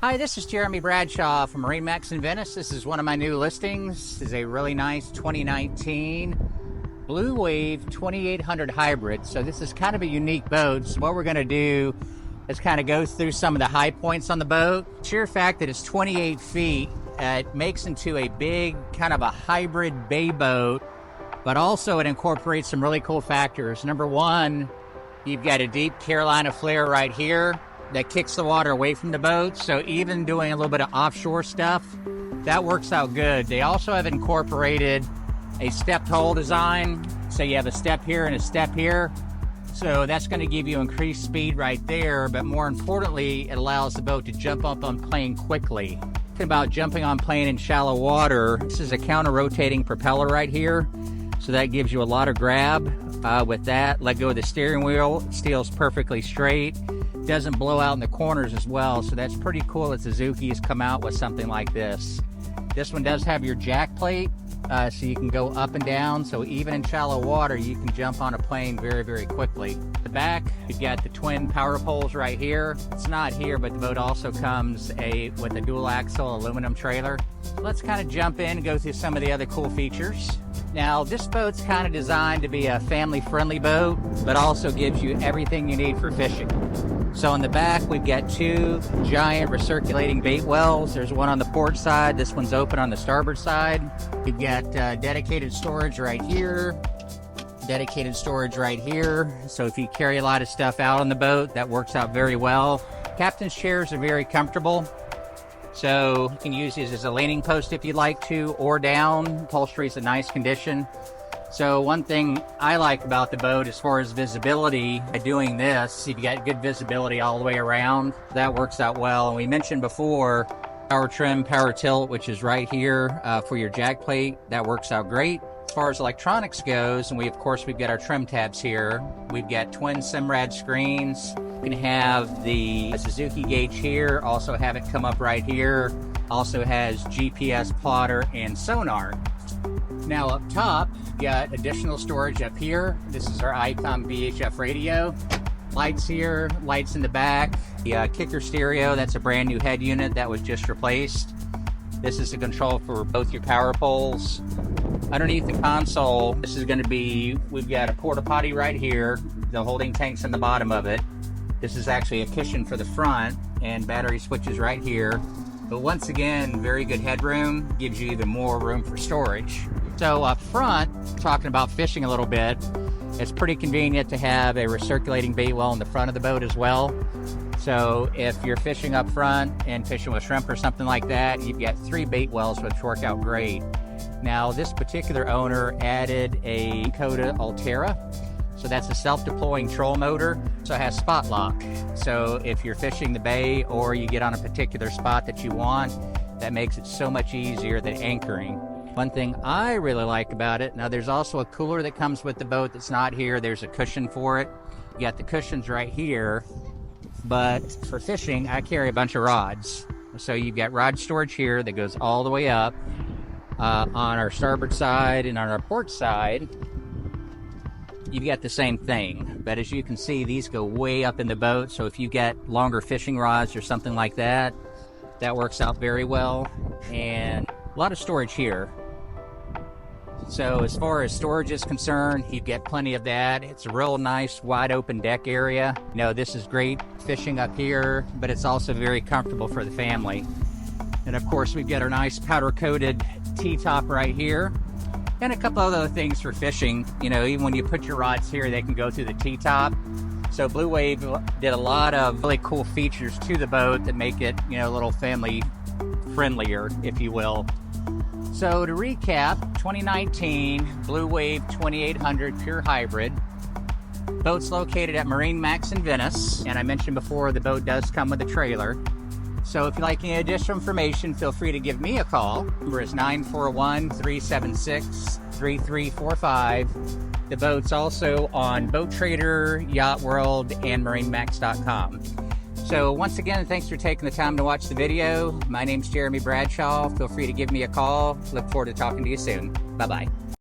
Hi, this is Jeremy Bradshaw from MarineMax in Venice. This is one of my new listings. This is a really nice 2019 Blue Wave 2800 hybrid. So this is kind of a unique boat. So what we're going to do is kind of go through some of the high points on the boat. Sheer fact that it's 28 feet, it makes into a big kind of a hybrid bay boat, but also it incorporates some really cool factors. Number one, you've got a deep Carolina flare right here that kicks the water away from the boat. So even doing a little bit of offshore stuff, that works out good. They also have incorporated a stepped hull design. So you have a step here and a step here. So that's going to give you increased speed right there. But more importantly, it allows the boat to jump up on plane quickly. Talking about jumping on plane in shallow water, this is a counter-rotating propeller right here. So that gives you a lot of grab. With that, let go of the steering wheel, it steers perfectly straight. Doesn't blow out in the corners as well, so that's pretty cool that Suzuki has come out with something like this. This one does have your jack plate, so you can go up and down, so even in shallow water you can jump on a plane very, very quickly. The back, you've got the twin power poles right here. It's not here, but the boat also comes with a dual axle aluminum trailer. Let's kind of jump in and go through some of the other cool features. Now, this boat's kind of designed to be a family-friendly boat, but also gives you everything you need for fishing. So on the back, we've got two giant recirculating bait wells. There's one on the port side. This one's open on the starboard side. We've got dedicated storage right here, dedicated storage right here. So if you carry a lot of stuff out on the boat, that works out very well. Captain's chairs are very comfortable. So you can use these as a leaning post if you'd like to, or down. Upholstery's in nice condition. So one thing I like about the boat as far as visibility, by doing this, you've got good visibility all the way around. That works out well. And we mentioned before, power trim, power tilt, which is right here for your jack plate. That works out great. As far as electronics goes, and we've got our trim tabs here. We've got twin Simrads screens. You can have the Suzuki gauge here, also have it come up right here. Also has GPS plotter and sonar. Now up top, you've got additional storage up here. This is our ICOM VHF radio. Lights here, lights in the back. The kicker stereo, that's a brand new head unit that was just replaced. This is the control for both your power poles. Underneath the console, this is going to be, we've got a porta potty right here. The holding tank's in the bottom of it. This is actually a cushion for the front, and battery switches right here. But once again, very good headroom, gives you even more room for storage. So up front, talking about fishing a little bit, it's pretty convenient to have a recirculating bait well in the front of the boat as well. So if you're fishing up front and fishing with shrimp or something like that, you've got 3 bait wells which work out great. Now this particular owner added a Minn Kota Altera. So that's a self-deploying troll motor, so it has spot lock. So if you're fishing the bay or you get on a particular spot that you want, that makes it so much easier than anchoring. One thing I really like about it, now there's also a cooler that comes with the boat that's not here. There's a cushion for it. You got the cushions right here, but for fishing, I carry a bunch of rods. So you've got rod storage here that goes all the way up on our starboard side, and on our port side, you've got the same thing. But as you can see, these go way up in the boat. So if you get longer fishing rods or something like that, that works out very well. And a lot of storage here. So as far as storage is concerned, you get plenty of that. It's a real nice wide open deck area. You know, this is great fishing up here, but it's also very comfortable for the family. And of course, we've got our nice powder coated T-top right here. And a couple other things for fishing. You know, even when you put your rods here, they can go through the T-top. So Blue Wave did a lot of really cool features to the boat that make it, you know, a little family friendlier, if you will. So to recap, 2019 Blue Wave 2800 Pure Hybrid. Boat's located at MarineMax in Venice. And I mentioned before, the boat does come with a trailer. So if you'd like any additional information, feel free to give me a call. Number is 941-376-3345. The boat's also on Boat Trader, Yacht World, and MarineMax.com. So once again, thanks for taking the time to watch the video. My name's Jeremy Bradshaw. Feel free to give me a call. Look forward to talking to you soon. Bye-bye.